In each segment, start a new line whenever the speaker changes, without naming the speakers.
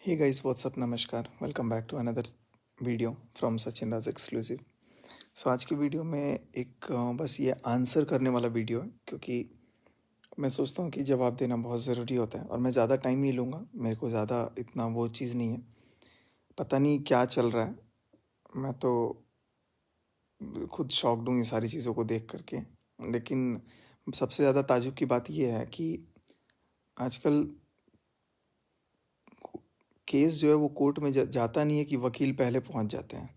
Hey guys, what's up? नमस्कार, welcome back to another video from Sachin Raj exclusive. So आज की video में बस ये आंसर करने वाला वीडियो है, क्योंकि मैं सोचता हूँ कि जवाब देना बहुत ज़रूरी होता है और मैं ज़्यादा टाइम नहीं लूँगा। मेरे को ज़्यादा इतना वो चीज़ नहीं है, पता नहीं क्या चल रहा है। मैं तो खुद शॉक्ड हूँ ये सारी चीज़ों को देख करके। लेकिन सबसे ज़्यादा ताजुब की बात ये है कि आजकल केस जो है वो कोर्ट में जाता नहीं है कि वकील पहले पहुँच जाते हैं।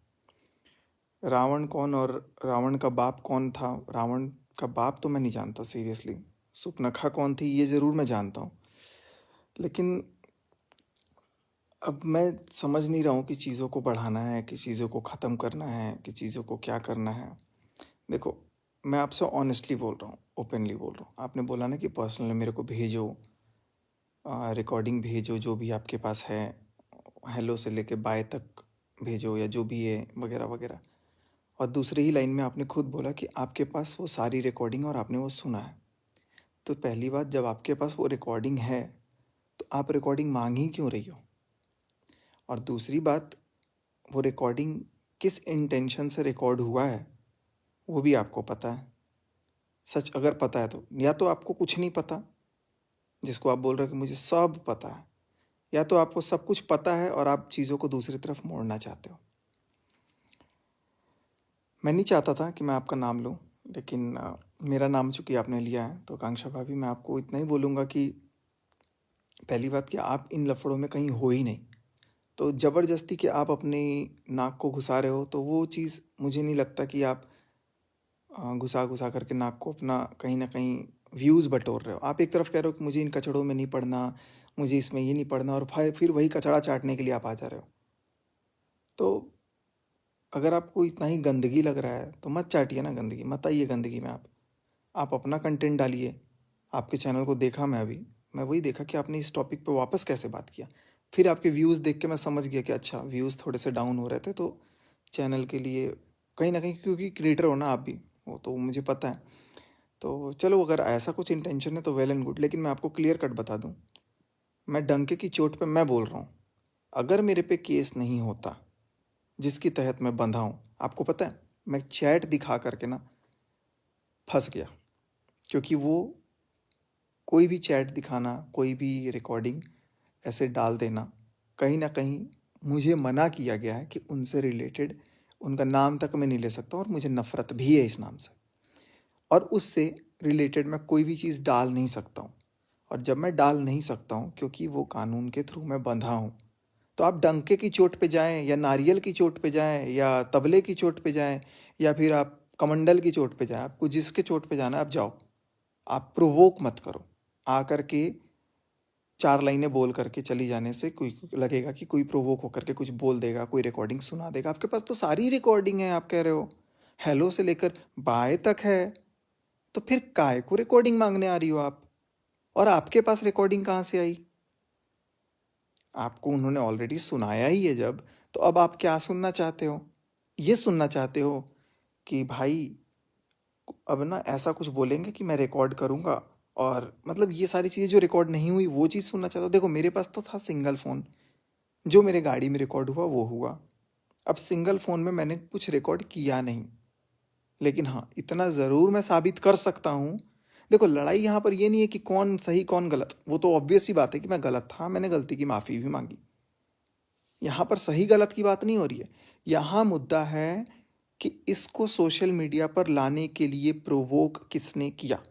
रावण कौन और रावण का बाप कौन था? रावण का बाप तो मैं नहीं जानता सीरियसली। सुपनखा कौन थी ये ज़रूर मैं जानता हूँ, लेकिन अब मैं समझ नहीं रहा हूँ कि चीज़ों को बढ़ाना है कि चीज़ों को ख़त्म करना है कि चीज़ों को क्या करना है। देखो, मैं आपसे ऑनेस्टली बोल रहा हूँ, ओपनली बोल रहा हूँ। आपने बोला ना कि पर्सनली मेरे को भेजो, रिकॉर्डिंग भेजो जो भी आपके पास है, हेलो से लेके बाय तक भेजो या जो भी है वगैरह वगैरह। और दूसरी ही लाइन में आपने खुद बोला कि आपके पास वो सारी रिकॉर्डिंग और आपने वो सुना है। तो पहली बात, जब आपके पास वो रिकॉर्डिंग है तो आप रिकॉर्डिंग मांग ही क्यों रही हो? और दूसरी बात, वो रिकॉर्डिंग किस इंटेंशन से रिकॉर्ड हुआ है वो भी आपको पता है। सच अगर पता है तो, या तो आपको कुछ नहीं पता जिसको आप बोल रहे हो कि मुझे सब पता है, या तो आपको सब कुछ पता है और आप चीज़ों को दूसरी तरफ मोड़ना चाहते हो। मैं नहीं चाहता था कि मैं आपका नाम लूँ, लेकिन मेरा नाम चूंकि आपने लिया है तो आकांक्षा भाभी, मैं आपको इतना ही बोलूँगा कि पहली बात कि आप इन लफड़ों में कहीं हो ही नहीं। तो ज़बरदस्ती कि आप अपनी नाक को घुसा रहे हो, तो वो चीज़ मुझे नहीं लगता कि आप घुसा घुसा करके नाक को अपना कहीं ना कहीं व्यूज़ बटोर रहे हो। आप एक तरफ कह रहे हो कि मुझे इन कचड़ों में नहीं पड़ना, मुझे इसमें ये नहीं पड़ना, और फिर वही कचड़ा चाटने के लिए आप आ जा रहे हो। तो अगर आपको इतना ही गंदगी लग रहा है तो मत चाटिए ना गंदगी, मत आइए गंदगी में। आप अपना कंटेंट डालिए। आपके चैनल को देखा मैं अभी, मैं वही देखा कि आपने इस टॉपिक पे वापस कैसे बात किया। फिर आपके व्यूज़ देख के मैं समझ गया कि अच्छा, व्यूज़ थोड़े से डाउन हो रहे थे, तो चैनल के लिए कहीं ना कहीं, क्योंकि क्रिएटर हो ना आप भी, वो तो मुझे पता है। तो चलो, अगर ऐसा कुछ इंटेंशन है तो वेल एंड गुड, लेकिन मैं आपको क्लियर कट बता दूं, मैं डंके की चोट पे मैं बोल रहा हूँ। अगर मेरे पे केस नहीं होता जिसके तहत मैं बंधा हूँ, आपको पता है मैं चैट दिखा करके ना फंस गया, क्योंकि वो कोई भी चैट दिखाना, कोई भी रिकॉर्डिंग ऐसे डाल देना, कहीं ना कहीं मुझे मना किया गया है कि उनसे रिलेटेड उनका नाम तक मैं नहीं ले सकता, और मुझे नफ़रत भी है इस नाम से, और उससे रिलेटेड मैं कोई भी चीज़ डाल नहीं सकता हूँ। और जब मैं डाल नहीं सकता हूँ क्योंकि वो कानून के थ्रू मैं बंधा हूँ, तो आप डंके की चोट पे जाएं या नारियल की चोट पे जाएं या तबले की चोट पे जाएं या फिर आप कमंडल की चोट पे जाएं, आपको जिसके चोट पे जाना है आप जाओ। आप प्रोवोक मत करो। आकर के चार लाइनें बोल करके चली जाने से कोई लगेगा कि कोई प्रोवोक होकर के कुछ बोल देगा, कोई रिकॉर्डिंग सुना देगा। आपके पास तो सारी रिकॉर्डिंग है, आप कह रहे हो हेलो से लेकर बाय तक है, तो फिर काय को रिकॉर्डिंग मांगने आ रही हो आप? और आपके पास रिकॉर्डिंग कहाँ से आई? आपको उन्होंने ऑलरेडी सुनाया ही है जब, तो अब आप क्या सुनना चाहते हो? ये सुनना चाहते हो कि भाई अब ना ऐसा कुछ बोलेंगे कि मैं रिकॉर्ड करूँगा, और मतलब ये सारी चीज़ें जो रिकॉर्ड नहीं हुई वो चीज़ सुनना चाहते हो? देखो, मेरे पास तो था सिंगल फ़ोन, जो मेरे गाड़ी में रिकॉर्ड हुआ वो हुआ। अब सिंगल फ़ोन में मैंने कुछ रिकॉर्ड किया नहीं, लेकिन हाँ, इतना ज़रूर मैं साबित कर सकता हूँ। देखो, लड़ाई यहाँ पर ये नहीं है कि कौन सही कौन गलत, वो तो ऑब्वियस सी बात है कि मैं गलत था, मैंने गलती की माफ़ी भी मांगी। यहाँ पर सही गलत की बात नहीं हो रही है। यहाँ मुद्दा है कि इसको सोशल मीडिया पर लाने के लिए प्रोवोक किसने किया।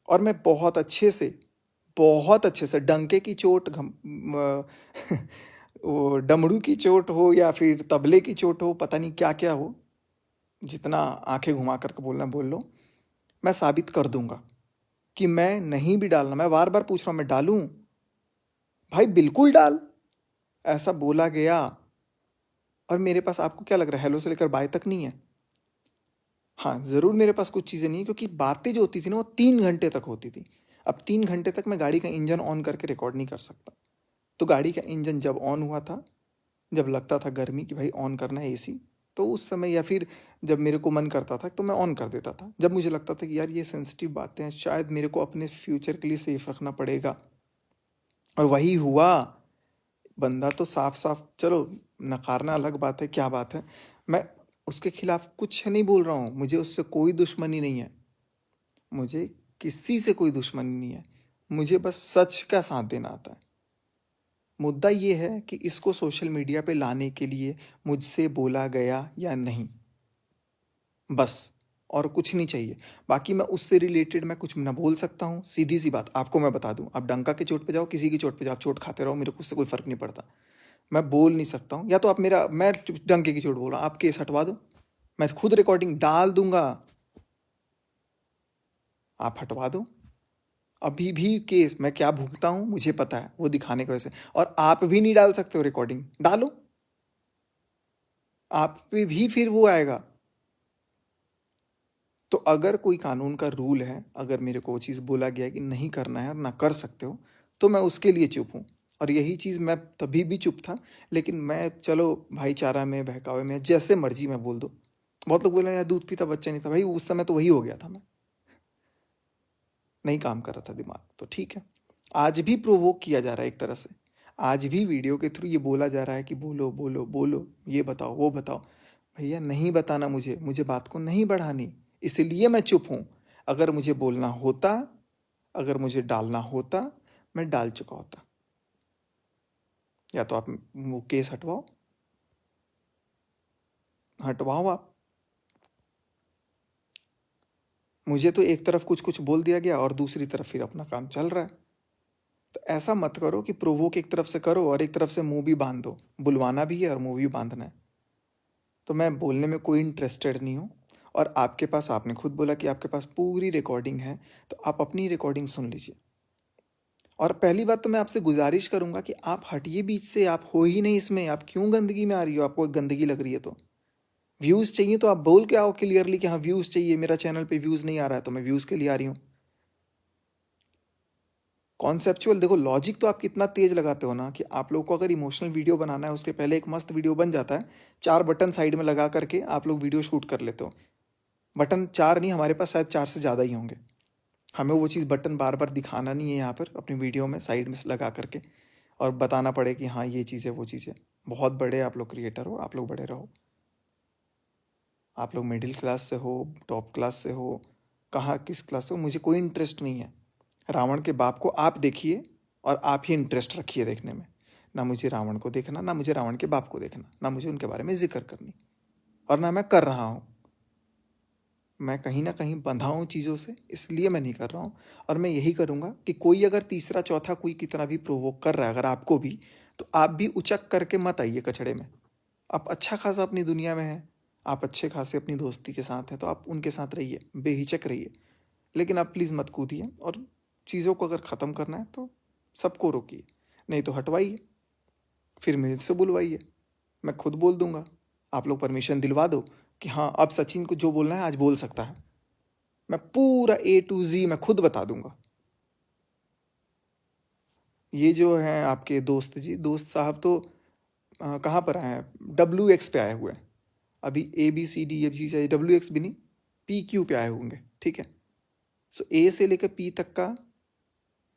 और मैं बहुत अच्छे से डंके की चोट वो डमरू की चोट हो या फिर तबले की चोट हो, पता नहीं क्या क्या हो, जितना आंखें घुमा करके बोलना बोल लो, मैं साबित कर दूंगा कि मैं नहीं भी डालना। मैं बार बार पूछ रहा हूँ, मैं डालूं? भाई बिल्कुल डाल, ऐसा बोला गया। और मेरे पास, आपको क्या लग रहा है, हेलो से लेकर बाय तक नहीं है? हाँ, ज़रूर मेरे पास कुछ चीज़ें नहीं है, क्योंकि बातें जो होती थी ना वो 3 घंटे तक होती थी। अब 3 घंटे तक मैं गाड़ी का इंजन ऑन करके रिकॉर्ड नहीं कर सकता। तो गाड़ी का इंजन जब ऑन हुआ था, जब लगता था गर्मी कि भाई ऑन करना है एसी, तो उस समय, या फिर जब मेरे को मन करता था तो मैं ऑन कर देता था। जब मुझे लगता था कि यार ये सेंसिटिव बातें हैं, शायद मेरे को अपने फ्यूचर के लिए सेफ रखना पड़ेगा, और वही हुआ। बंदा तो साफ साफ, चलो नकारना अलग बात है, क्या बात है, मैं उसके खिलाफ कुछ नहीं बोल रहा हूँ, मुझे उससे कोई दुश्मनी नहीं है, मुझे किसी से कोई दुश्मनी नहीं है, मुझे बस सच का साथ देना आता है। मुद्दा ये है कि इसको सोशल मीडिया पे लाने के लिए मुझसे बोला गया या नहीं, बस, और कुछ नहीं चाहिए। बाकी मैं उससे रिलेटेड मैं कुछ ना बोल सकता हूँ, सीधी सी बात आपको मैं बता दूँ, आप डंका की चोट पे जाओ, किसी की चोट पे जाओ, आप चोट खाते रहो, मेरे को उससे कोई फ़र्क नहीं पड़ता। मैं बोल नहीं सकता हूँ, या तो आप मेरा, मैं डंके की चोट बोल रहा हूँ, आप केस हटवा दो, मैं खुद रिकॉर्डिंग डाल दूंगा, आप हटवा दो। अभी भी केस मैं क्या भुगता हूँ मुझे पता है, वो दिखाने की वजह से। और आप भी नहीं डाल सकते हो रिकॉर्डिंग, डालो, आप पे भी फिर वो आएगा। तो अगर कोई कानून का रूल है, अगर मेरे को वो चीज़ बोला गया है कि नहीं करना है और ना कर सकते हो, तो मैं उसके लिए चुप हूँ। और यही चीज़ मैं तभी भी चुप था, लेकिन मैं चलो भाईचारा में, बहकावे में, जैसे मर्जी मैं बोल दो। बहुत लोग बोले यार दूध पीता बच्चा नहीं था, भाई उस समय तो वही हो गया था, मैं नहीं काम कर रहा था दिमाग, तो ठीक है। आज भी प्रोवोक किया जा रहा है एक तरह से, आज भी वीडियो के थ्रू ये बोला जा रहा है कि बोलो बोलो बोलो, ये बताओ वो बताओ। भैया नहीं बताना, मुझे बात को नहीं बढ़ानी, इसलिए मैं चुप हूँ। अगर मुझे बोलना होता, अगर मुझे डालना होता, मैं डाल चुका होता। या तो आप वो केस हटवाओ, हटवाओ आप। मुझे तो एक तरफ कुछ कुछ बोल दिया गया और दूसरी तरफ फिर अपना काम चल रहा है। तो ऐसा मत करो कि प्रोवोक एक तरफ से करो और एक तरफ से मुंह भी बांध दो, बुलवाना भी है और मुंह भी बांधना है। तो मैं बोलने में कोई इंटरेस्टेड नहीं हूँ। और आपके पास, आपने खुद बोला कि आपके पास पूरी रिकॉर्डिंग है, तो आप अपनी रिकॉर्डिंग सुन लीजिए। और पहली बात तो मैं आपसे गुजारिश करूंगा कि आप हटिए बीच से, आप हो ही नहीं इसमें, आप क्यों गंदगी में आ रही हो, आपको गंदगी लग रही है तो। व्यूज़ चाहिए तो आप बोल के आओ क्लियरली कि हाँ व्यूज़ चाहिए, मेरा चैनल पे व्यूज़ नहीं आ रहा है तो मैं व्यूज़ के लिए आ रही हूँ। कॉन्सेप्चुअल देखो, लॉजिक तो आप कितना तेज लगाते हो ना, कि आप लोगों को अगर इमोशनल वीडियो बनाना है, उसके पहले एक मस्त वीडियो बन जाता है, 4 बटन साइड में लगा करके आप लोग वीडियो शूट कर लेते हो। बटन 4 नहीं, हमारे पास शायद 4 से ज़्यादा ही होंगे। हमें वो चीज़ बटन बार बार दिखाना नहीं है यहाँ पर अपनी वीडियो में साइड में लगा करके, और बताना पड़े कि हाँ ये चीज़ है वो चीज़ है। बहुत बड़े आप लोग क्रिएटर हो, आप लोग बड़े रहो। आप लोग मिडिल क्लास से हो, टॉप क्लास से हो, कहाँ किस क्लास से हो, मुझे कोई इंटरेस्ट नहीं है। रावण के बाप को आप देखिए और आप ही इंटरेस्ट रखिए देखने में। ना मुझे रावण को देखना, ना मुझे रावण के बाप को देखना, ना मुझे उनके बारे में जिक्र करनी, और ना मैं कर रहा हूँ। मैं कहीं ना कहीं बंधा हूँ चीज़ों से, इसलिए मैं नहीं कर रहा हूँ। और मैं यही करूँगा कि कोई अगर तीसरा चौथा कोई कितना भी प्रोवोक कर रहा है, अगर आपको भी, तो आप भी उचक करके मत आइए कचड़े में। आप अच्छा खासा अपनी दुनिया में हैं, आप अच्छे खासे अपनी दोस्ती के साथ हैं, तो आप उनके साथ रहिए, बेहिचक रहिए। लेकिन आप प्लीज़ मत कूदिए, और चीज़ों को अगर ख़त्म करना है तो सबको रोकिए, नहीं तो हटवाइए, फिर मेरे से बुलवाइए, मैं खुद बोल दूंगा। आप लोग परमिशन दिलवा दो कि हाँ अब सचिन को जो बोलना है आज बोल सकता है, मैं पूरा A to Z मैं खुद बता दूंगा। ये जो हैं आपके दोस्त जी, दोस्त साहब तो कहाँ पर आए हैं, WX पे आए हुए हैं। अभी ABCDFG चाहिए, WX भी नहीं, PQ पे आए होंगे, ठीक है। सो A से लेकर P तक का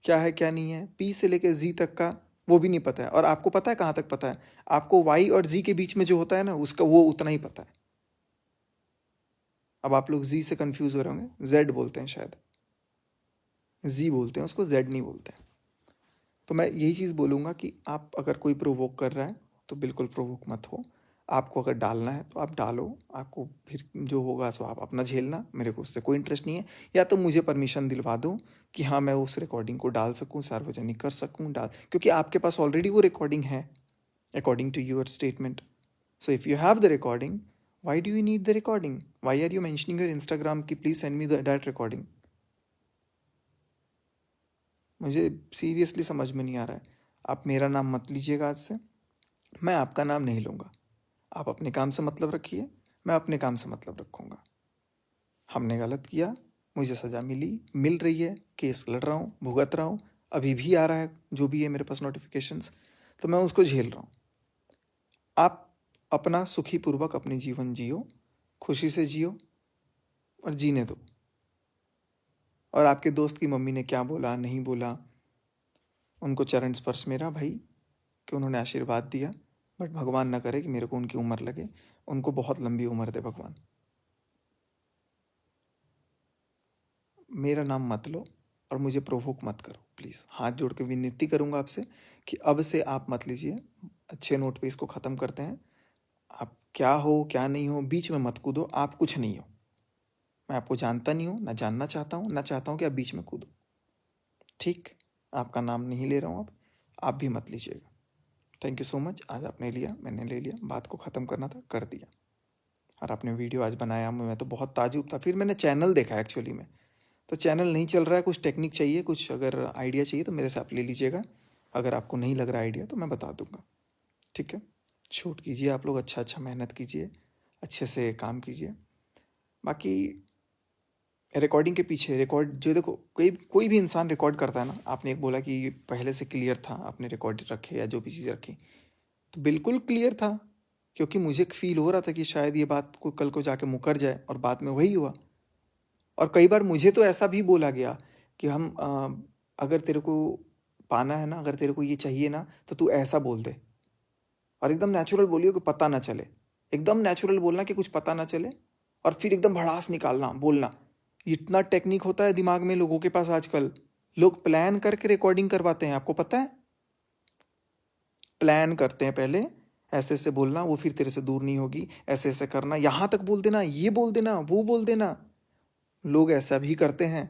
क्या है क्या नहीं है, P से लेकर Z तक का वो भी नहीं पता है। और आपको पता है कहाँ तक पता है, आपको Y और Z के बीच में जो होता है ना, उसका वो उतना ही पता है। अब आप लोग Z से कंफ्यूज हो रहे होंगे, Z बोलते हैं शायद, Z बोलते हैं उसको, Z नहीं बोलते हैं। तो मैं यही चीज़ बोलूँगा कि आप अगर कोई प्रोवोक कर रहा है तो बिल्कुल प्रोवोक मत हो। आपको अगर डालना है तो आप डालो, आपको फिर जो होगा सो आप अपना झेलना, मेरे को उससे कोई इंटरेस्ट नहीं है। या तो मुझे परमिशन दिलवा दो कि हाँ मैं उस रिकॉर्डिंग को डाल सकूँ, सार्वजनिक कर सकूँ, डाल, क्योंकि आपके पास ऑलरेडी वो रिकॉर्डिंग है according to your statement. So if you have the recording, why do you need the recording, why are you mentioning your Instagram की please send me that recording. मुझे सीरियसली समझ में नहीं आ रहा है। आप मेरा नाम मत लीजिएगा आज से, मैं आपका नाम नहीं लूँगा। आप अपने काम से मतलब रखिए, मैं अपने काम से मतलब रखूँगा। हमने गलत किया, मुझे सज़ा मिल रही है, केस लड़ रहा हूँ, भुगत रहा हूँ, अभी भी आ रहा है जो भी है मेरे पास नोटिफिकेशंस, तो मैं उसको झेल रहा हूँ। आप अपना सुखीपूर्वक अपनी जीवन जियो, खुशी से जियो, और जीने दो। और आपके दोस्त की मम्मी ने क्या बोला नहीं बोला, उनको चरण स्पर्श मेरा भाई, कि उन्होंने आशीर्वाद दिया, बट भगवान ना करे कि मेरे को उनकी उम्र लगे, उनको बहुत लंबी उम्र दे भगवान। मेरा नाम मत लो और मुझे प्रोवोक मत करो प्लीज़। हाथ जोड़ के विनती करूँगा आपसे कि अब से आप मत लीजिए। अच्छे नोट पे इसको ख़त्म करते हैं। आप क्या हो क्या नहीं हो बीच में मत कूदो, आप कुछ नहीं हो। मैं आपको जानता नहीं हूँ, ना जानना चाहता हूँ, ना चाहता हूँ कि आप बीच में कूदो। ठीक, आपका नाम नहीं ले रहा हूँ अब, आप भी मत लीजिएगा। Thank you so much. आज आपने लिया, मैंने ले लिया, बात को ख़त्म करना था कर दिया। और आपने वीडियो आज बनाया, मैं तो बहुत ताजुब था। फिर मैंने चैनल देखा एक्चुअली में, तो चैनल नहीं चल रहा है। कुछ टेक्निक चाहिए, कुछ अगर आइडिया चाहिए तो मेरे से आप ले लीजिएगा। अगर आपको नहीं लग रहा आइडिया तो मैं बता दूंगा। ठीक है, शूट कीजिए आप लोग, अच्छा अच्छा मेहनत कीजिए, अच्छे से काम कीजिए। बाकी रिकॉर्डिंग के पीछे रिकॉर्ड जो देखो, कोई भी इंसान रिकॉर्ड करता है ना, आपने एक बोला कि पहले से क्लियर था, आपने रिकॉर्ड रखे या जो भी चीज़ें रखी, तो बिल्कुल क्लियर था। क्योंकि मुझे फील हो रहा था कि शायद ये बात को कल को जाके मुकर जाए, और बाद में वही हुआ। और कई बार मुझे तो ऐसा भी बोला गया कि अगर तेरे को पाना है ना, अगर तेरे को ये चाहिए ना, तो तू ऐसा बोल दे। और एकदम नेचुरल बोलियो कि पता ना चले, एकदम नेचुरल बोलना कि कुछ पता ना चले, और फिर एकदम भड़ास निकालना बोलना। इतना टेक्निक होता है दिमाग में लोगों के पास आजकल। लोग प्लान करके रिकॉर्डिंग करवाते हैं, आपको पता है? प्लान करते हैं पहले, ऐसे ऐसे बोलना, वो फिर तेरे से दूर नहीं होगी, ऐसे ऐसे करना, यहाँ तक बोल देना, ये बोल देना, वो बोल देना। लोग ऐसा भी करते हैं।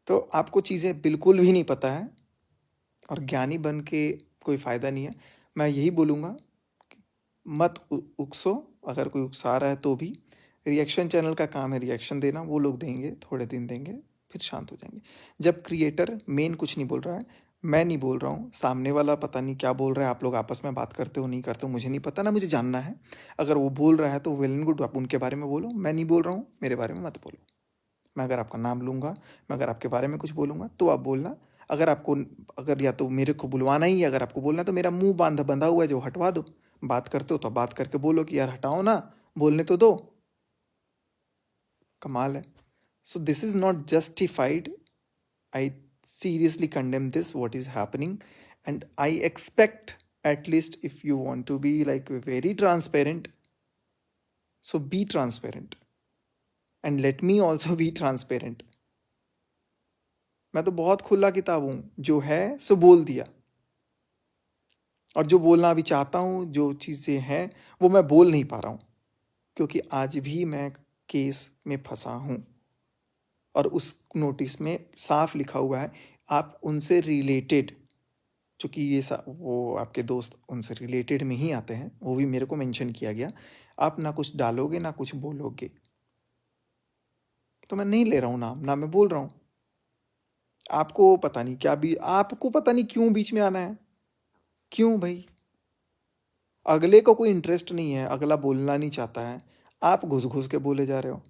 तो आपको चीज़ें बिल्कुल भी नहीं पता है, और ज्ञानी बन के कोई फ़ायदा नहीं है। मैं यही बोलूँगा, मत उकसो। अगर कोई उकसा रहा है तो भी, रिएक्शन चैनल का काम है रिएक्शन देना, वो लोग देंगे, थोड़े दिन देंगे, फिर शांत हो जाएंगे। जब क्रिएटर मेन कुछ नहीं बोल रहा है, मैं नहीं बोल रहा हूँ, सामने वाला पता नहीं क्या बोल रहा है, आप लोग आपस में बात करते हो नहीं करते हो मुझे नहीं पता ना, मुझे जानना है। अगर वो बोल रहा है तो वेल एंड गुड, आप उनके बारे में बोलो, मैं नहीं बोल रहा हूँ, मेरे बारे में मत बोलो। मैं अगर आपका नाम लूँगा, मैं अगर आपके बारे में कुछ बोलूँगा तो आप बोलना। अगर आपको, अगर या तो मेरे को बुलवाना ही है, अगर आपको बोलना है, तो मेरा मुंह बंधा हुआ है जो हटवा दो। बात करते हो तो बात करके बोलो कि यार हटाओ ना, बोलने तो दो। कमाल है। So this is not justified. I seriously condemn this what is happening, and I expect, at least if you want to be like very transparent, so be transparent and let me also be transparent. मैं तो बहुत खुला किताब हूं, जो है सो बोल दिया। और जो बोलना अभी चाहता हूँ, जो चीज़ें हैं वो मैं बोल नहीं पा रहा हूँ, क्योंकि आज भी मैं केस में फंसा हूँ। और उस नोटिस में साफ लिखा हुआ है, आप उनसे रिलेटेड, चूँकि ये वो आपके दोस्त उनसे रिलेटेड में ही आते हैं, वो भी मेरे को मेंशन किया गया। आप ना कुछ डालोगे ना कुछ बोलोगे, तो मैं नहीं ले रहा हूँ नाम, ना मैं बोल रहा हूँ। आपको पता नहीं क्या भी, आपको पता नहीं क्यों बीच में आना है, क्यों भाई? अगले को कोई इंटरेस्ट नहीं है, अगला बोलना नहीं चाहता है, आप घुस घुस के बोले जा रहे हो।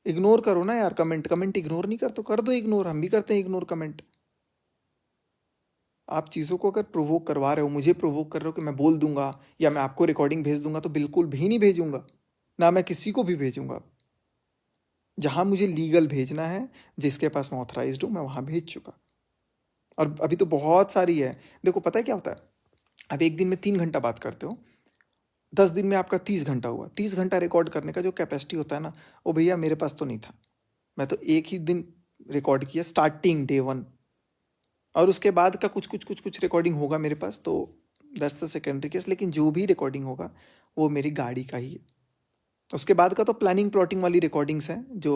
इग्नोर करो ना यार, कमेंट इग्नोर नहीं कर तो कर दो इग्नोर, हम भी करते हैं इग्नोर कमेंट। आप चीज़ों को अगर प्रोवोक करवा रहे हो, मुझे प्रोवोक कर रहे हो कि मैं बोल दूंगा या मैं आपको रिकॉर्डिंग भेज दूंगा, तो बिल्कुल भी नहीं भेजूंगा, ना मैं किसी को भी भेजूंगा। जहां मुझे लीगल भेजना है, जिसके पास मैं ऑथराइज्ड हूं, मैं वहां भेज चुका। और अभी तो बहुत सारी है। देखो पता है क्या होता है, अब एक दिन में 3 घंटा बात करते हो, 10 दिन में आपका 30 घंटा हुआ। 30 घंटा रिकॉर्ड करने का जो कैपेसिटी होता है ना, वो भैया मेरे पास तो नहीं था। मैं तो एक ही दिन रिकॉर्ड किया, स्टार्टिंग डे 1, और उसके बाद का कुछ रिकॉर्डिंग होगा मेरे पास, तो दैट्स द सेकेंडरी केस। लेकिन जो भी रिकॉर्डिंग होगा वो मेरी गाड़ी का ही है। उसके बाद का तो प्लानिंग प्लॉटिंग वाली रिकॉर्डिंग्स हैं, जो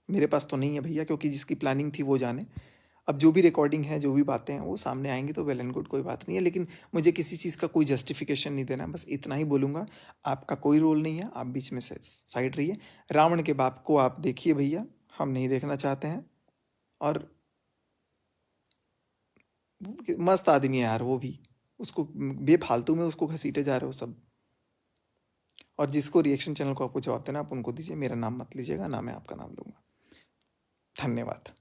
मेरे पास तो नहीं है भैया, क्योंकि जिसकी प्लानिंग थी वो जाने। अब जो भी रिकॉर्डिंग है, जो भी बातें हैं, वो सामने आएंगी तो वेल एंड गुड, कोई बात नहीं है। लेकिन मुझे किसी चीज़ का कोई जस्टिफिकेशन नहीं देना, बस इतना ही बोलूँगा। आपका कोई रोल नहीं है, आप बीच में से साइड रहिए। रावण के बाप को आप देखिए भैया, हम नहीं देखना चाहते हैं। और मस्त आदमी है यार वो भी, उसको बेफालतू में उसको घसीटे जा रहे हो सब। और जिसको रिएक्शन चैनल को आपको जवाब देना, आप उनको दीजिए, मेरा नाम मत लीजिएगा, ना मैं आपका नाम लूँगा। धन्यवाद।